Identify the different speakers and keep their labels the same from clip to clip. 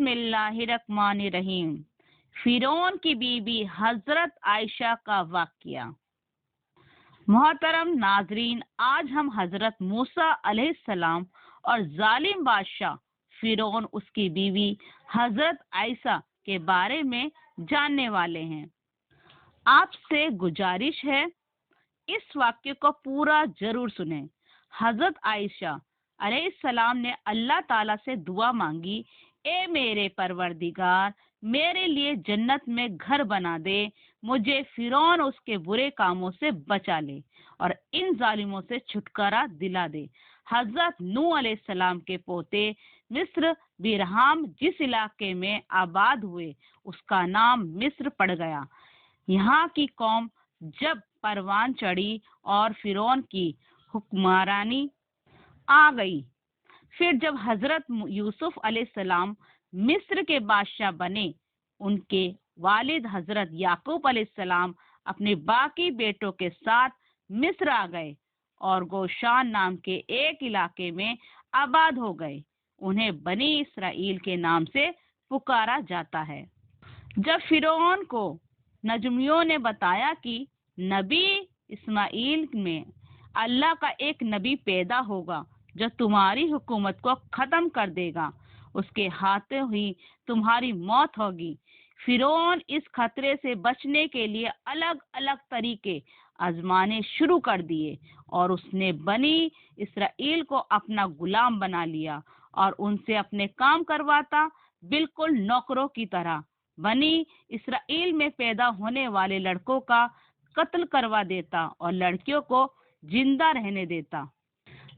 Speaker 1: बिस्मिल्लाहिर्रहमानिर्रहीम। फिरौन की बीबी हजरत आयशा का वाकया। मोहतरम नाजरीन, आज हम हजरत मूसा अलैहिस्सलाम और जालिम बादशाह फिरौन उसकी बीवी हजरत आयशा के बारे में जानने वाले हैं। आपसे गुजारिश है इस वाक्य को पूरा जरूर सुने। हजरत आयशा अलैहिस्सलाम ने अल्लाह ताला से दुआ मांगी, ए मेरे परवरदिगार, मेरे लिए जन्नत में घर बना दे, मुझे फिरौन उसके बुरे कामों से बचा ले और इन जालिमों से छुटकारा दिला दे। हजरत नूह अलैहिस्सलाम के पोते मिस्र बिरहाम जिस इलाके में आबाद हुए उसका नाम मिस्र पड़ गया। यहाँ की कौम जब परवान चढ़ी और फिरौन की हुक्मरानी आ गई, फिर जब हजरत यूसुफ अलैहिस्सलाम मिस्र के बादशाह बने, उनके वालिद हजरत याकूब अलैहिस्सलाम अपने बाकी बेटों के साथ मिस्र आ गए और गोशान नाम के एक इलाके में आबाद हो गए। उन्हें बनी इसराइल के नाम से पुकारा जाता है। जब फिरौन को नजमियों ने बताया कि नबी इस्माइल में अल्लाह का एक नबी पैदा होगा जो तुम्हारी हुकूमत को खत्म कर देगा, उसके हाथों ही तुम्हारी मौत होगी, फिरौन इस खतरे से बचने के लिए अलग अलग तरीके आजमाने शुरू कर दिए और उसने बनी इसराइल को अपना गुलाम बना लिया और उनसे अपने काम करवाता, बिल्कुल नौकरों की तरह। बनी इसराइल में पैदा होने वाले लड़कों का कत्ल करवा देता और लड़कियों को जिंदा रहने देता।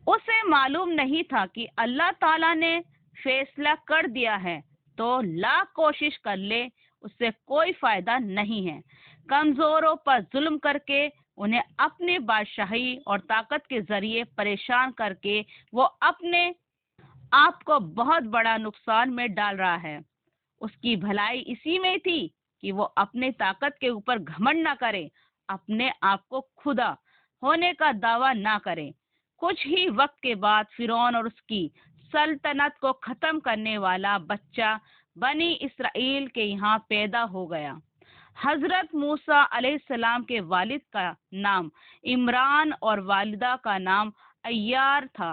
Speaker 1: उसे मालूम नहीं था कि अल्लाह ताला ने फैसला कर दिया है तो लाख कोशिश कर ले, उससे कोई फायदा नहीं है। कमजोरों पर जुल्म करके, उन्हें अपने बादशाही और ताकत के जरिए परेशान करके वो अपने आप को बहुत बड़ा नुकसान में डाल रहा है। उसकी भलाई इसी में थी कि वो अपने ताकत के ऊपर घमंड न करे, अपने आप को खुदा होने का दावा ना करे। कुछ ही वक्त के बाद फिरौन और उसकी सल्तनत को खत्म करने वाला बच्चा बनी इसराइल के यहाँ पैदा हो गया। हजरत मूसा अलैहिस्सलाम के वालिद का नाम इमरान और वालिदा का नाम अय्यार था।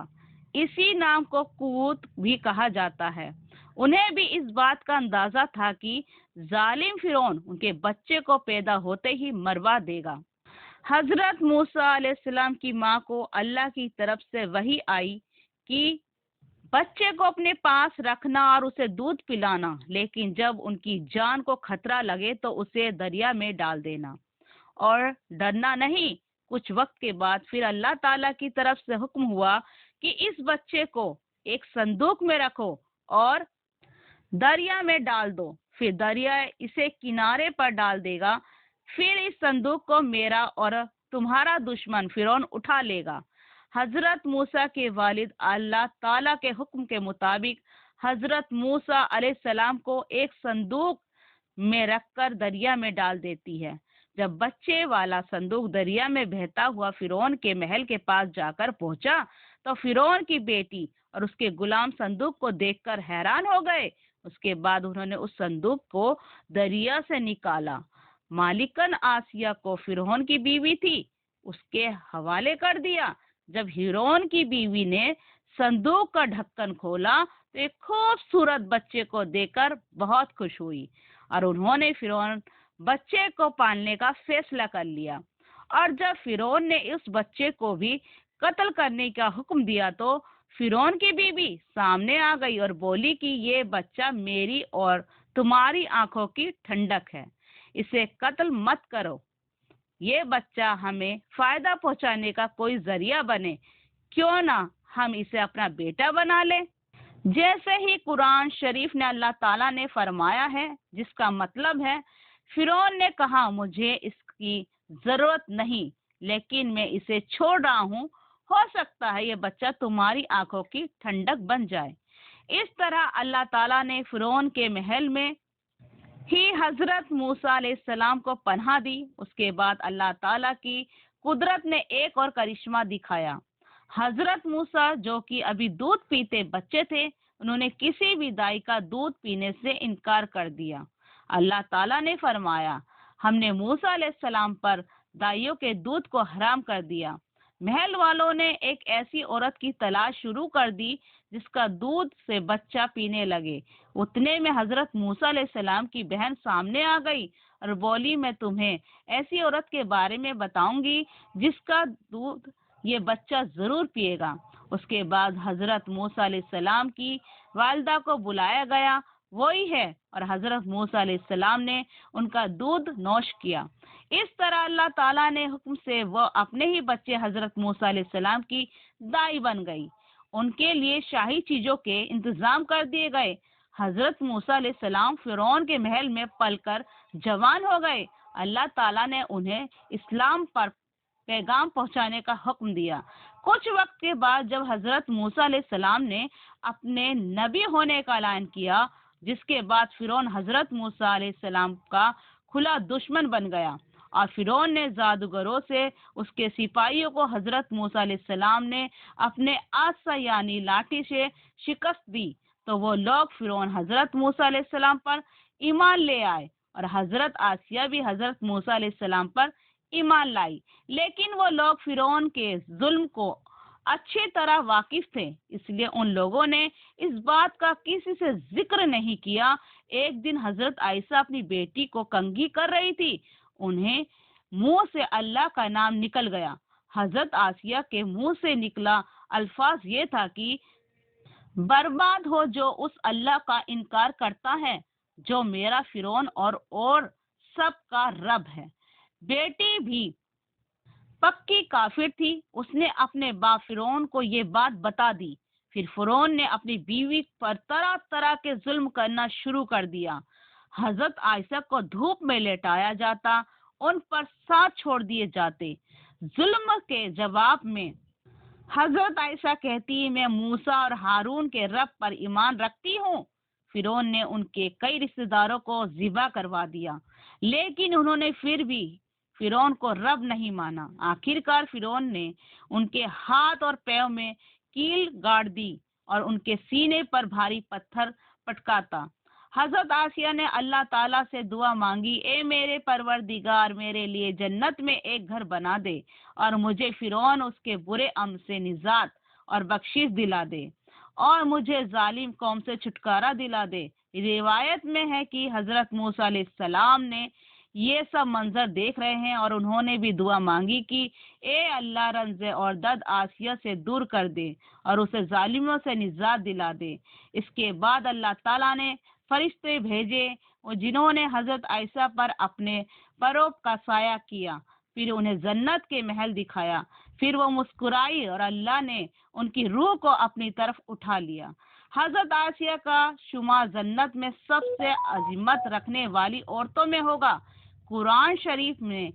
Speaker 1: इसी नाम को कूत भी कहा जाता है। उन्हें भी इस बात का अंदाजा था कि जालिम फिरौन उनके बच्चे को पैदा होते ही मरवा देगा। हजरत मूसा अलैहिस्सलाम की माँ को अल्लाह की तरफ से वही आई कि बच्चे को अपने पास रखना और उसे दूध पिलाना, लेकिन जब उनकी जान को खतरा लगे तो उसे दरिया में डाल देना और डरना नहीं। कुछ वक्त के बाद फिर अल्लाह ताला की तरफ से हुक्म हुआ कि इस बच्चे को एक संदूक में रखो और दरिया में डाल दो, फिर दरिया इसे किनारे पर डाल देगा, फिर इस संदूक को मेरा और तुम्हारा दुश्मन फिरौन उठा लेगा। हजरत मूसा के वालिद अल्लाह ताला के हुक्म के मुताबिक हजरत मूसा अलैहिस्सलाम को एक संदूक में रखकर दरिया में डाल देती है। जब बच्चे वाला संदूक दरिया में बहता हुआ फिरौन के महल के पास जाकर पहुंचा तो फिरौन की बेटी और उसके गुलाम संदूक को देखकर हैरान हो गए। उसके बाद उन्होंने उस संदूक को दरिया से निकाला। मालिकन आसिया को फिरौन की बीवी थी, उसके हवाले कर दिया। जब फिरौन की बीवी ने संदूक का ढक्कन खोला तो एक खूबसूरत बच्चे को देखकर बहुत खुश हुई और उन्होंने फिरौन बच्चे को पालने का फैसला कर लिया। और जब फिरौन ने उस बच्चे को भी कत्ल करने का हुक्म दिया तो फिरौन की बीवी सामने आ गई और बोली कि ये बच्चा मेरी और तुम्हारी आंखों की ठंडक है, इसे कत्ल मत करो, ये बच्चा हमें फायदा पहुंचाने का कोई जरिया बने, क्यों ना हम इसे अपना बेटा बना ले। जैसे ही कुरान शरीफ ने अल्लाह ताला ने फरमाया है, जिसका मतलब है फिरौन ने कहा मुझे इसकी जरूरत नहीं, लेकिन मैं इसे छोड़ रहा हूँ, हो सकता है ये बच्चा तुम्हारी आंखों की ठंडक बन जाए। इस तरह अल्लाह ताला ने फिरौन के महल में ही हजरत मूसा अलैहिस्सलाम को पनाह दी। उसके बाद अल्लाह ताला की कुदरत ने एक और करिश्मा दिखाया। हजरत मूसा जो कि अभी दूध पीते बच्चे थे, انہوں نے کسی بھی دائی کا دودھ پینے سے انکار کر دیا۔ اللہ تعالیٰ نے فرمایا، ہم نے موسیٰ علیہ السلام پر دائیوں کے دودھ کو حرام کر دیا۔ محل والوں نے ایک ایسی عورت کی تلاش شروع کر دی جس کا دودھ سے بچہ پینے لگے۔ اتنے میں حضرت موسیٰ علیہ السلام کی بہن سامنے آ گئی اور بولی، میں تمہیں ایسی عورت کے بارے میں بتاؤں گی جس کا دودھ یہ بچہ ضرور پیے گا۔ اس کے بعد حضرت موسیٰ علیہ السلام کی والدہ کو بلایا گیا، وہی ہے، اور حضرت موسیٰ علیہ السلام نے ان کا دودھ نوش کیا۔ اس طرح اللہ تعالیٰ نے حکم سے وہ اپنے ہی بچے حضرت موسیٰ علیہ السلام کی دائی بن گئی۔ ان کے لیے شاہی چیزوں کے انتظام کر دیے گئے۔ حضرت موسیٰ علیہ السلام فرعون کے محل میں پل کر جوان ہو گئے۔ اللہ تعالیٰ نے انہیں اسلام پر پیغام پہنچانے کا حکم دیا۔ کچھ وقت کے بعد جب حضرت موسیٰ علیہ السلام نے اپنے نبی ہونے کا اعلان کیا، جس کے بعد فرعون حضرت موسیٰ علیہ السلام کا کھلا دشمن بن گیا، اور فرعون نے جادوگروں سے اس کے سپاہیوں کو حضرت موسیٰ علیہ السلام نے اپنے عصا یعنی لاٹھی سے شکست دی، تو وہ لوگ فرعون حضرت موسیٰ علیہ السلام پر ایمان لے آئے، اور حضرت آسیہ بھی حضرت موسیٰ علیہ السلام پر ایمان لائی۔ لیکن وہ لوگ فرعون کے ظلم کو اچھی طرح واقف تھے، اس لیے ان لوگوں نے اس بات کا کسی سے ذکر نہیں کیا۔ ایک دن حضرت عائشہ اپنی بیٹی کو کنگھی کر رہی تھی، انہیں منہ سے اللہ کا نام نکل گیا۔ حضرت آسیہ کے منہ سے نکلا الفاظ یہ تھا کہ برباد ہو جو اس اللہ کا انکار کرتا ہے جو میرا فرعون اور سب کا رب ہے۔ بیٹی بھی پکی کافر تھی، اس نے اپنے باپ فرعون کو یہ بات بتا دی۔ پھر فرعون نے اپنی بیوی پر طرح طرح کے ظلم کرنا شروع کر دیا۔ حضرت عائشہ کو دھوپ میں لٹایا جاتا، ان پر ساتھ چھوڑ دیے جاتے۔ ظلم کے جواب میں حضرت عائشہ کہتی، میں موسیٰ اور ہارون کے رب پر ایمان رکھتی ہوں۔ فرعون نے ان کے کئی رشتہ داروں کو ذبح کروا دیا، لیکن انہوں نے پھر بھی فرعون کو رب نہیں مانا۔ آخر کار فرعون نے ان کے ہاتھ اور پیروں میں کیل گاڑ دی اور ان کے سینے پر بھاری پتھر پٹکاتا۔ حضرت آسیہ نے اللہ تعالیٰ سے دعا مانگی، اے میرے پروردگار، میرے لیے جنت میں ایک گھر بنا دے اور مجھے فرعون اس کے برے عمل سے نجات اور بخشش دلا دے، اور مجھے ظالم قوم سے چھٹکارا دلا دے۔ روایت میں ہے کہ حضرت موسیٰ علیہ السلام نے یہ سب منظر دیکھ رہے ہیں اور انہوں نے بھی دعا مانگی کہ اے اللہ، رنج اور درد آسیہ سے دور کر دے اور اسے ظالموں سے نجات دلا دے۔ اس کے بعد اللہ تعالیٰ نے فرشتے بھیجے جنہوں نے حضرت عائشہ پر اپنے پروب کا سایہ کیا، پھر انہیں جنت کے محل دکھایا، پھر وہ مسکرائی اور اللہ نے ان کی روح کو اپنی طرف اٹھا لیا۔ حضرت آسیہ کا شمار جنت میں سب سے عظمت رکھنے والی عورتوں میں ہوگا۔ قرآن شریف میں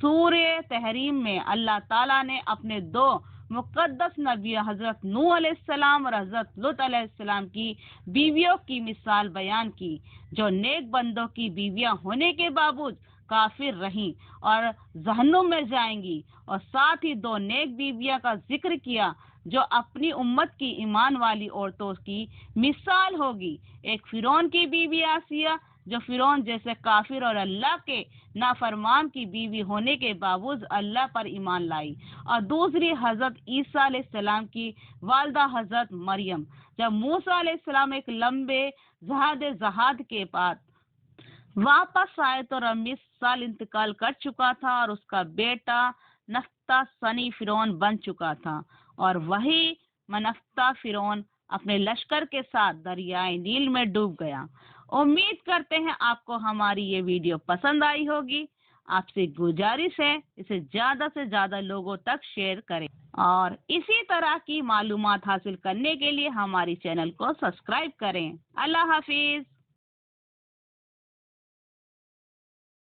Speaker 1: سورہ تحریم میں اللہ تعالیٰ نے اپنے دو مقدس نبی حضرت نوح علیہ السلام اور حضرت لوط علیہ السلام کی بیویوں کی مثال بیان کی، جو نیک بندوں کی بیویاں ہونے کے باوجود کافر رہیں اور جہنم میں جائیں گی، اور ساتھ ہی دو نیک بیویاں کا ذکر کیا جو اپنی امت کی ایمان والی عورتوں کی مثال ہوگی۔ ایک فرعون کی بیوی آسیہ جو فرعون جیسے کافر اور اللہ کے نافرمان کی بیوی ہونے کے باوجود اللہ پر ایمان لائی، اور دوسری حضرت عیسیٰ علیہ السلام کی والدہ حضرت مریم، جب موسیٰ علیہ السلام ایک لمبے جہاد کے بعد واپس آئے تو 20 سال انتقال کر چکا تھا اور اس کا بیٹا نفتہ سنی فرعون بن چکا تھا، اور وہی منفتہ فرعون اپنے لشکر کے ساتھ دریائے نیل میں ڈوب گیا۔ امید کرتے ہیں آپ کو ہماری یہ ویڈیو پسند آئی ہوگی۔ آپ سے گزارش ہے اسے زیادہ سے زیادہ لوگوں تک شیئر کریں، اور اسی طرح کی معلومات حاصل کرنے کے لیے ہماری چینل کو سبسکرائب کریں۔ اللہ حافظ۔